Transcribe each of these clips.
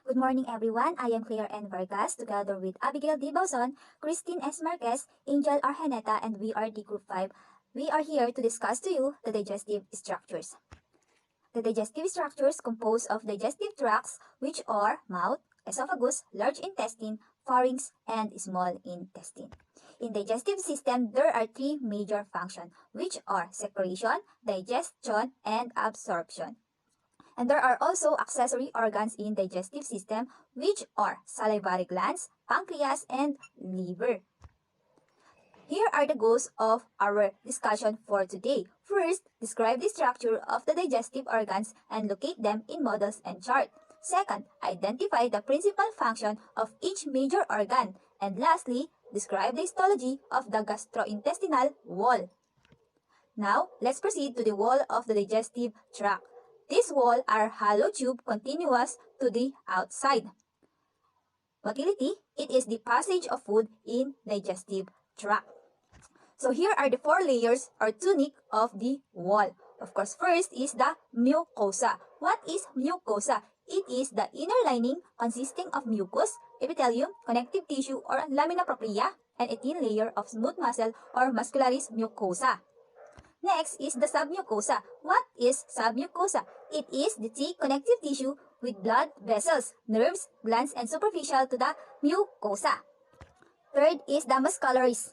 Good morning, everyone. I am Claire N. Vargas, together with Abigail D. Bauson, Christine S. Marquez, Angel Arjaneta, and we are the Group 5. We are here to discuss to you the digestive structures. The digestive structures compose of digestive tracts, which are mouth, esophagus, large intestine, pharynx, and small intestine. In digestive system, there are three major functions, which are secretion, digestion, and absorption. And there are also accessory organs in digestive system, which are salivary glands, pancreas, and liver. Here are the goals of our discussion for today. First, describe the structure of the digestive organs and locate them in models and chart. Second, identify the principal function of each major organ. And lastly, describe the histology of the gastrointestinal wall. Now, let's proceed to the wall of the digestive tract. This wall are hollow tube continuous to the outside. Motility, it is the passage of food in digestive tract. So here are the four layers or tunic of the wall. Of course, first is the mucosa. What is mucosa? It is the inner lining consisting of mucus, epithelium, connective tissue or lamina propria, and a thin layer of smooth muscle or muscularis mucosa. Next is the submucosa. What is submucosa? It is the thick connective tissue with blood vessels, nerves, glands, and superficial to the mucosa. Third is the muscularis.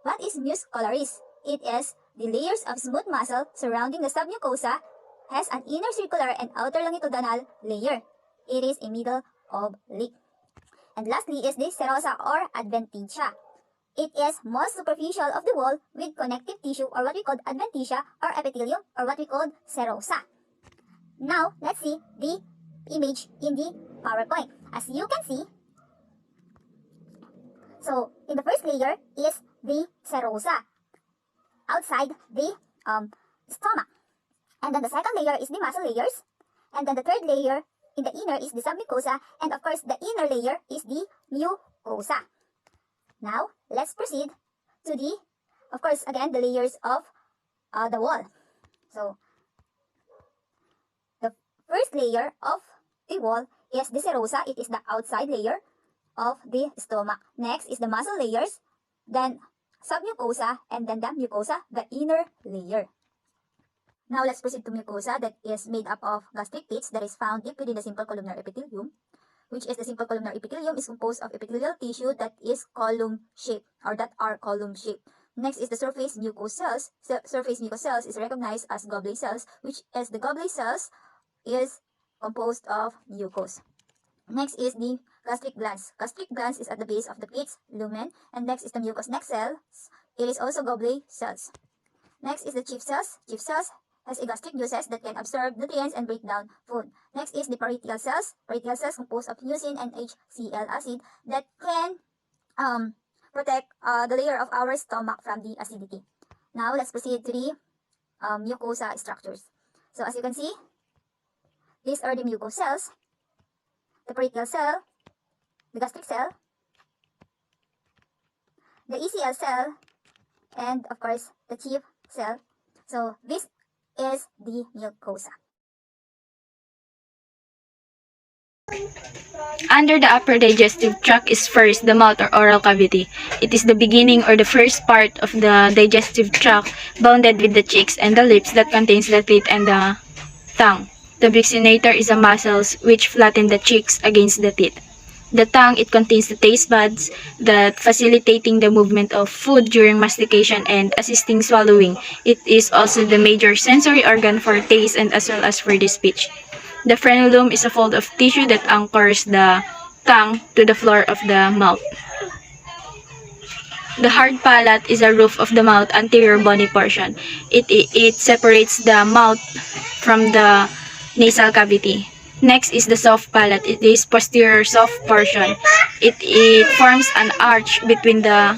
What is muscularis? It is the layers of smooth muscle surrounding the submucosa, has an inner circular and outer longitudinal layer. It is a middle oblique. And lastly is the serosa or adventitia. It is most superficial of the wall with connective tissue or what we call adventitia or epithelium or what we call serosa. Now, let's see the image in the PowerPoint. As you can see, so in the first layer is the serosa outside the stomach. And then the second layer is the muscle layers. And then the third layer in the inner is the submucosa. And of course, the inner layer is the mucosa. Now, let's proceed to the, of course, again, the layers of the wall. So, the first layer of the wall is the serosa. It is the outside layer of the stomach. Next is the muscle layers, then submucosa, and then the mucosa, the inner layer. Now, let's proceed to mucosa that is made up of gastric pits that is found deep within the simple columnar epithelium, which is the simple columnar epithelium is composed of epithelial tissue that is column-shaped or that are column-shaped. Next is the surface mucous cells. Surface mucous cells is recognized as goblet cells, which is the goblet cells is composed of mucus. Next is the gastric glands. Gastric glands is at the base of the pits, lumen, and next is the mucous neck cells. It is also goblet cells. Next is the chief cells. Chief cells has a gastric juices that can absorb nutrients and break down food. Next is the parietal cells. Parietal cells composed of mucin and HCl acid that can protect the layer of our stomach from the acidity. Now, let's proceed to the mucosa structures. So, as you can see, these are the mucous cells, the parietal cell, the gastric cell, the ECL cell, and of course, the chief cell. So, this is the mucosa. Under the upper digestive tract is first the mouth or oral cavity. It is the beginning or the first part of the digestive tract bounded with the cheeks and the lips that contains the teeth and the tongue. The buccinator is a muscles which flatten the cheeks against the teeth. The tongue, it contains the taste buds that facilitating the movement of food during mastication and assisting swallowing. It is also the major sensory organ for taste and as well as for the speech. The frenulum is a fold of tissue that anchors the tongue to the floor of the mouth. The hard palate is a roof of the mouth anterior bony portion. It separates the mouth from the nasal cavity. Next is the soft palate. It is posterior soft portion. It forms an arch between the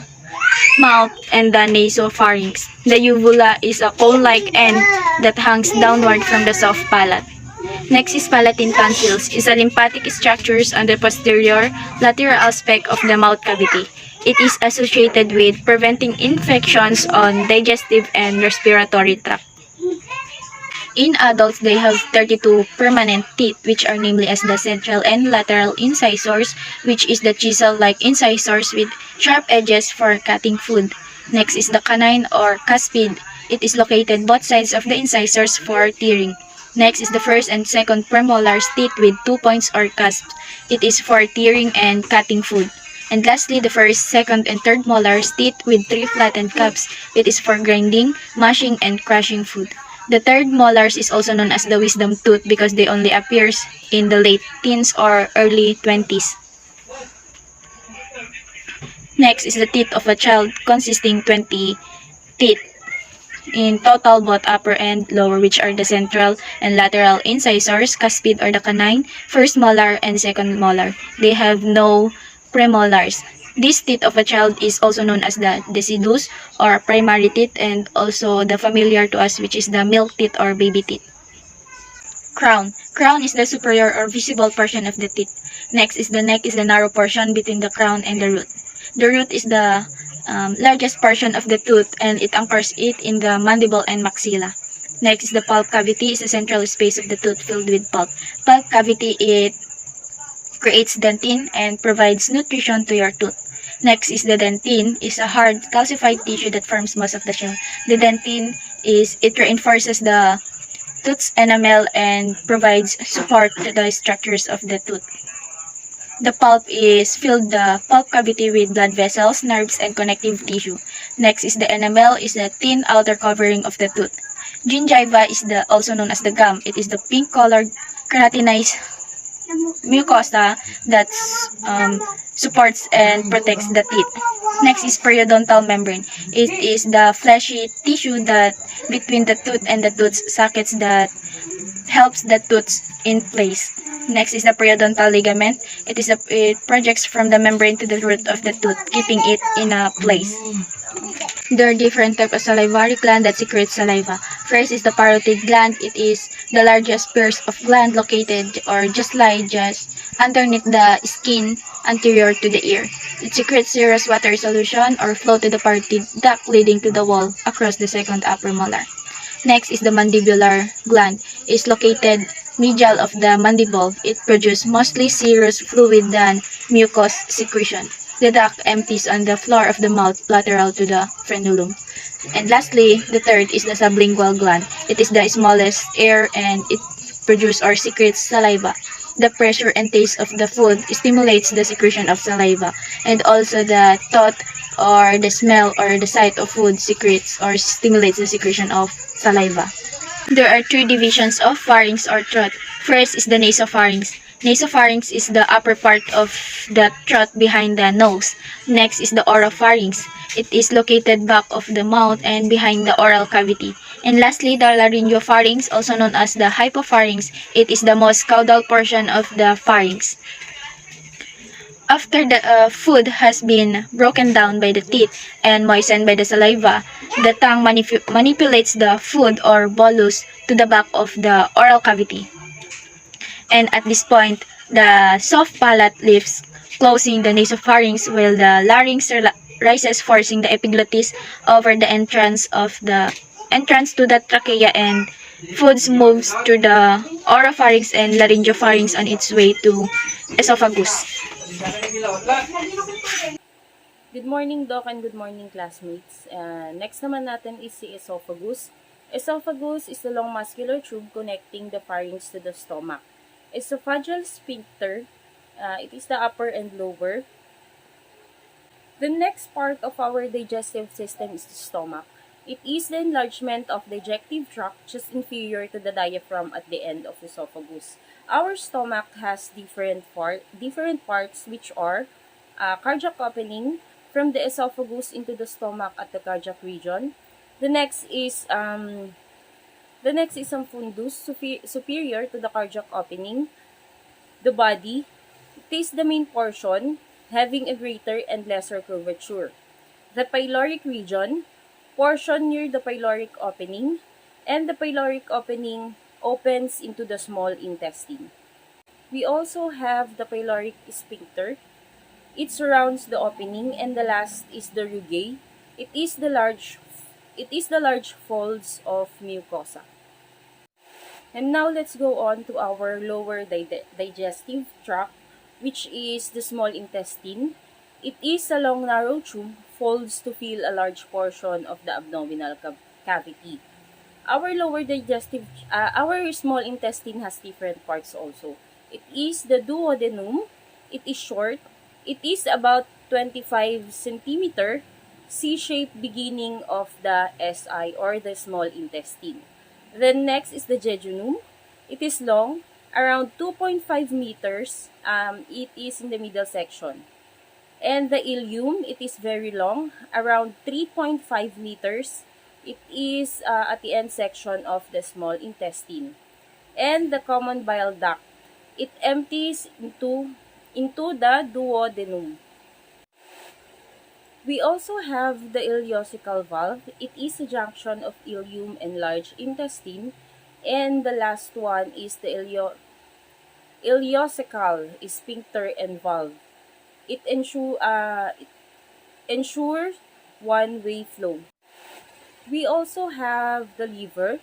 mouth and the nasopharynx. The uvula is a cone-like end that hangs downward from the soft palate. Next is palatine tonsils. Is a lymphatic structures on the posterior lateral aspect of the mouth cavity. It is associated with preventing infections on digestive and respiratory tract. In adults, they have 32 permanent teeth, which are namely as the central and lateral incisors, which is the chisel-like incisors with sharp edges for cutting food. Next is the canine or cuspid. It is located both sides of the incisors for tearing. Next is the first and second premolars teeth with 2 points or cusps. It is for tearing and cutting food. And lastly, the first, second, and third molars teeth with 3 flattened cups. It is for grinding, mashing, and crushing food. The third molars is also known as the wisdom tooth because they only appears in the late teens or early 20s. Next is the teeth of a child consisting 20 teeth in total, both upper and lower, which are the central and lateral incisors, cuspid or the canine, first molar and second molar. They have no premolars. This teeth of a child is also known as the decidus or primary teeth, and also the familiar to us, which is the milk teeth or baby teeth. Crown. Crown is the superior or visible portion of the teeth. Next is the neck, is the narrow portion between the crown and the root. The root is the largest portion of the tooth, and it anchors it in the mandible and maxilla. Next is the pulp cavity, is the central space of the tooth filled with pulp. Pulp cavity, it creates dentin and provides nutrition to your tooth. Next is the dentin, is a hard calcified tissue that forms most of the shell. The dentin it reinforces the tooth's enamel and provides support to the structures of the tooth. The pulp is filled the pulp cavity with blood vessels, nerves, and connective tissue. Next is the enamel, is the thin outer covering of the tooth. Gingiva is also known as the gum. It is the pink-colored keratinized mucosa that supports and protects the teeth. Next is periodontal membrane. It is the fleshy tissue that between the tooth and the tooth's sockets that helps the tooth in place. Next is the periodontal ligament. It projects from the membrane to the root of the tooth, keeping it in a place. There are different types of salivary gland that secretes saliva. First is the parotid gland. It is the largest pairs of gland located or just underneath the skin anterior to the ear. It secretes serous water solution or flow to the parotid duct leading to the wall across the second upper molar. Next is the mandibular gland. It is located medial of the mandible. It produces mostly serous fluid than mucous secretion. The duct empties on the floor of the mouth lateral to the frenulum. And lastly, the third is the sublingual gland. It is the smallest air and it produces or secretes saliva. The pressure and taste of the food stimulates the secretion of saliva, and also the thought or the smell or the sight of food secretes or stimulates the secretion of saliva. There are three divisions of pharynx or throat. First is the nasopharynx. Nasopharynx is the upper part of the throat behind the nose. Next is the oropharynx. It is located back of the mouth and behind the oral cavity. And lastly, the laryngopharynx, also known as the hypopharynx. It is the most caudal portion of the pharynx. After the food has been broken down by the teeth and moistened by the saliva, the tongue manipulates the food or bolus to the back of the oral cavity. And at this point, the soft palate lifts, closing the nasopharynx, while the larynx rises, forcing the epiglottis over the entrance to the trachea, and foods moves through the oropharynx and laryngopharynx on its way to esophagus. Good morning, Doc, and good morning, classmates. Next naman natin is si esophagus. Esophagus is the long muscular tube connecting the pharynx to the stomach. Esophageal sphincter, it is the upper and lower. The next part of our digestive system is the stomach. It is the enlargement of the digestive tract just inferior to the diaphragm at the end of the esophagus. Our stomach has different parts, which are cardiac opening from the esophagus into the stomach at the cardiac region. The next is some fundus superior to the cardiac opening. The body, it is the main portion having a greater and lesser curvature. The pyloric region, portion near the pyloric opening, and the pyloric opening opens into the small intestine. We also have the pyloric sphincter. It surrounds the opening, and the last is the rugae. It is the large folds of mucosa. And now let's go on to our lower digestive tract, which is the small intestine. It is a long narrow tube, folds to fill a large portion of the abdominal cavity. Our small intestine has different parts also. It is the duodenum. It is short. It is about 25 centimeter, C-shaped beginning of the SI or the small intestine. Then next is the jejunum. It is long, around 2.5 meters. It is in the middle section. And the ileum, it is very long, around 3.5 meters. It is at the end section of the small intestine. And the common bile duct, it empties into the duodenum. We also have the ileocecal valve. It is a junction of ileum and large intestine. And the last one is the ileocecal sphincter and valve. It ensures one-way flow. We also have the liver.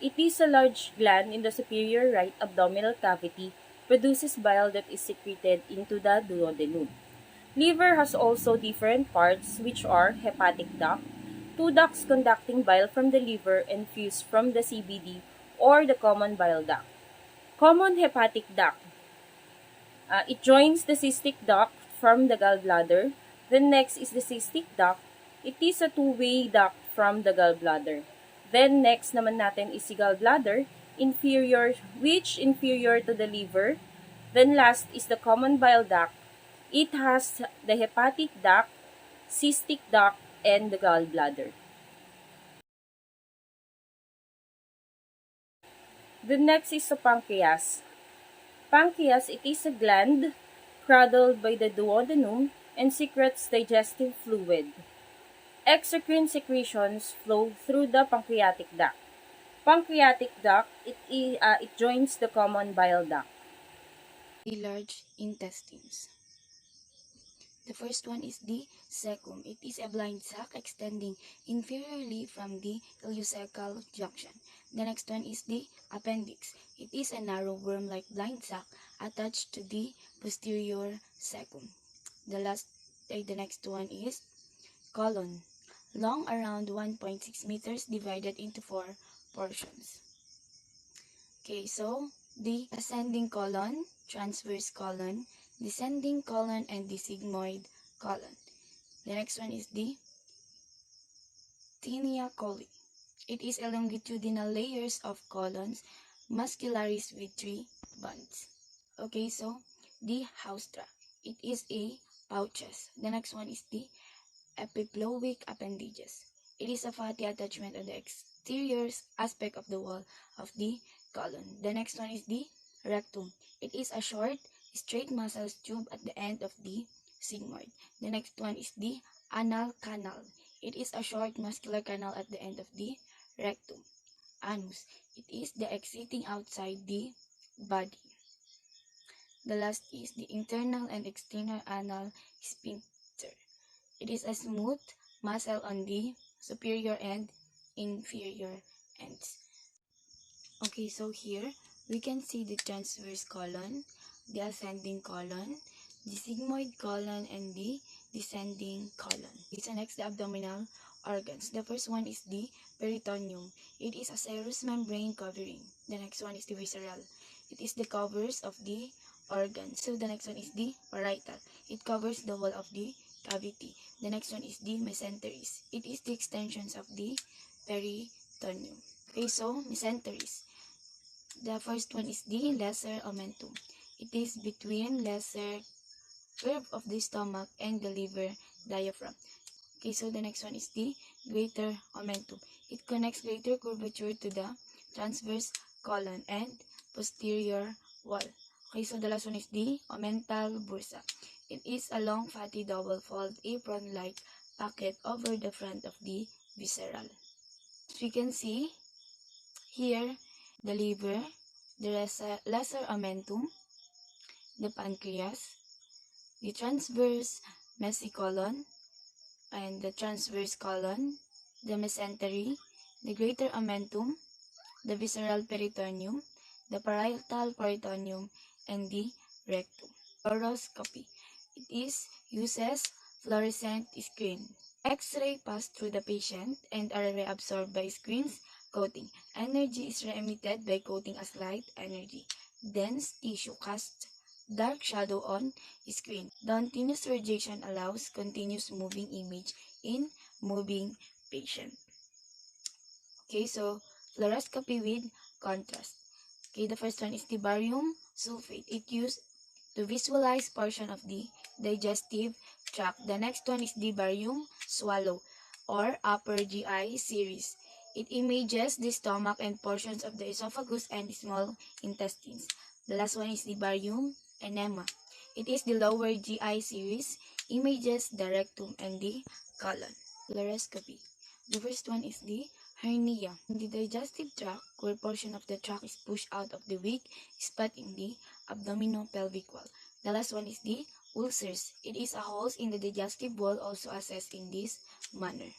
It is a large gland in the superior right abdominal cavity, produces bile that is secreted into the duodenum. Liver has also different parts, which are hepatic duct, two ducts conducting bile from the liver and fused from the CBD or the common bile duct. Common hepatic duct. It joins the cystic duct from the gallbladder. Then next is the cystic duct. It is a two-way duct from the gallbladder. Then next naman natin is the gallbladder, which inferior to the liver. Then last is the common bile duct. It has the hepatic duct, cystic duct, and the gallbladder. The next is the pancreas. Pancreas, it is a gland cradled by the duodenum and secretes digestive fluid. Exocrine secretions flow through the pancreatic duct. Pancreatic duct, it joins the common bile duct. The large intestines. The first one is the cecum. It is a blind sac extending inferiorly from the ileocecal junction. The next one is the appendix. It is a narrow worm-like blind sac attached to the posterior cecum. The next one is colon. Long around 1.6 meters divided into 4 portions. Okay, so the ascending colon, transverse colon, descending colon, and the sigmoid colon. The next one is the tinea coli. It is a longitudinal layers of colons, muscularis with 3 bands. Okay, so the house tract. It is a pouches. The next one is the epiploic appendages. It is a fatty attachment on the exterior aspect of the wall of the colon. The next one is the rectum. It is a short, straight muscle tube at the end of the sigmoid. The next one is the anal canal. It is a short muscular canal at the end of the rectum. Anus. It is the exiting outside the body. The last is the internal and external anal sphincter. It is a smooth muscle on the superior and inferior ends. Okay, so here we can see the transverse colon, the ascending colon, the sigmoid colon, and the descending colon. So next, the abdominal organs. The first one is the peritoneum. It is a serous membrane covering. The next one is the visceral. It is the covers of the organs. So the next one is the parietal. It covers the wall of the cavity. The next one is the mesenteries. It is the extensions of the peritoneum. Okay, so mesenteries. The first one is the lesser omentum. It is between lesser curve of the stomach and the liver diaphragm. Okay, so the next one is the greater omentum. It connects greater curvature to the transverse colon and posterior wall. Okay, so the last one is the omental bursa. It is a long fatty double-fold apron-like pocket over the front of the visceral. As we can see here, the liver, the lesser omentum, the pancreas, the transverse mesocolon, and the transverse colon, the mesentery, the greater omentum, the visceral peritoneum, the parietal peritoneum, and the rectum. Fluoroscopy. It uses fluorescent screen. X-ray pass through the patient and are reabsorbed by screen's coating. Energy is re-emitted by coating as light energy. Dense tissue casts dark shadow on screen. Continuous radiation allows continuous moving image in moving patient. Okay, so fluoroscopy with contrast. Okay, the first one is the barium sulfate. It used to visualize portion of the digestive tract. The next one is the barium swallow or upper GI series. It images the stomach and portions of the esophagus and small intestines. The last one is the barium enema. It is the lower GI series, images the rectum and the colon. Fluoroscopy. The first one is the hernia. In the digestive tract, where portion of the tract is pushed out of the weak spot in the abdominopelvic wall. The last one is the ulcers. It is a holes in the digestive wall also assessed in this manner.